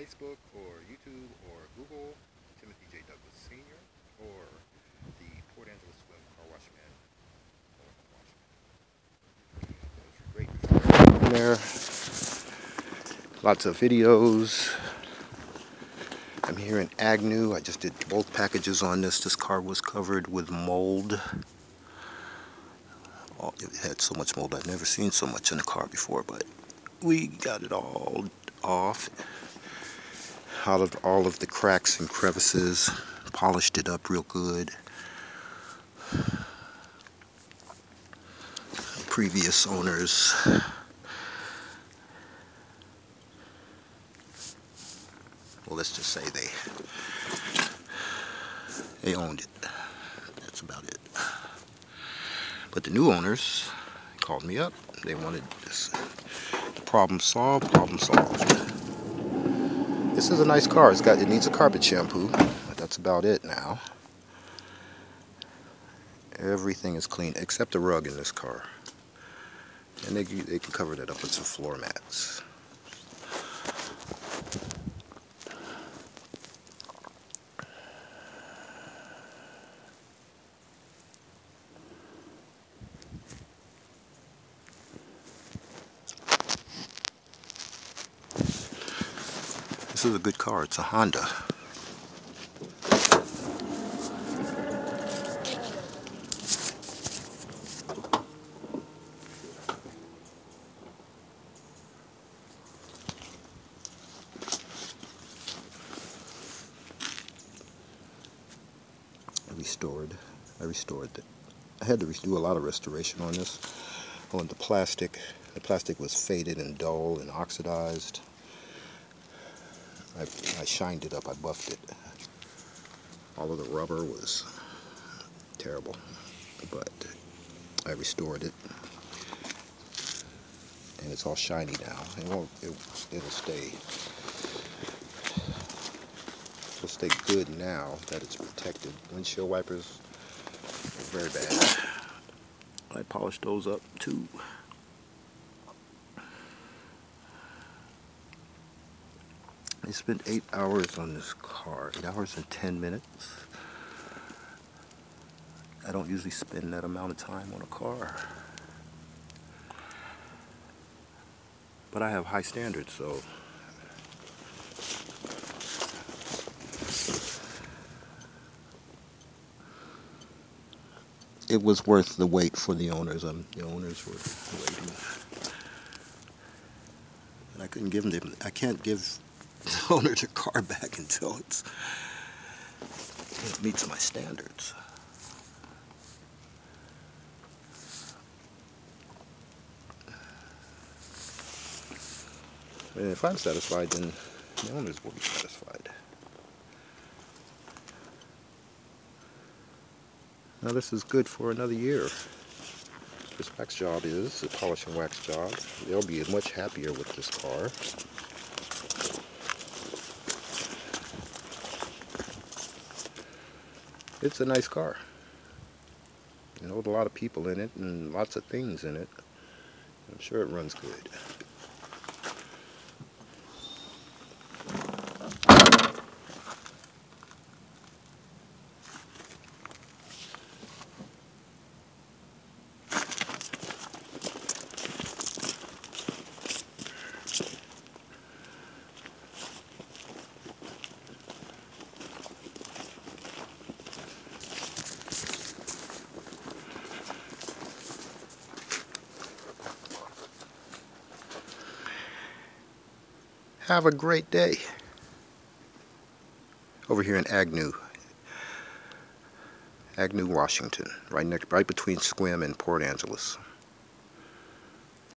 Facebook or YouTube or Google, Timothy J. Douglas Sr. or the Port Angeles-Sequim car wash man. Those are great. There, lots of videos. I'm here in Agnew. I just did both packages on this. This car was covered with mold. Oh, it had so much mold. I've never seen so much in a car before, but we got it all off. Out of all of the cracks and crevices, polished it up real good. Previous owners well, let's just say they owned it. That's about it. But the new owners called me up. They wanted this. Problem solved, problem solved. This is a nice car. It needs a carpet shampoo, but that's about it now. Everything is clean except the rug in this car. And they can cover that up with some floor mats. This is a good car. It's a Honda. I restored it. I had to do a lot of restoration on this. On the plastic was faded and dull and oxidized. I shined it up, I buffed it. All of the rubber was terrible, but I restored it. And it's all shiny now. It'll stay good now that it's protected. Windshield wipers are very bad. I polished those up too. I spent 8 hours on this car, 8 hours and 10 minutes. I don't usually spend that amount of time on a car. But I have high standards, so it was worth the wait for the owners. The owners were waiting. And I couldn't give them, I can't give the owner the car back until it meets my standards. And if I'm satisfied, then the owners will be satisfied. Now this is good for another year. This wax job is a polish and wax job. They'll be much happier with this car. It's a nice car. You know, with a lot of people in it and lots of things in it. I'm sure it runs good. Have a great day. Over here in Agnew, Washington, right between Sequim and Port Angeles.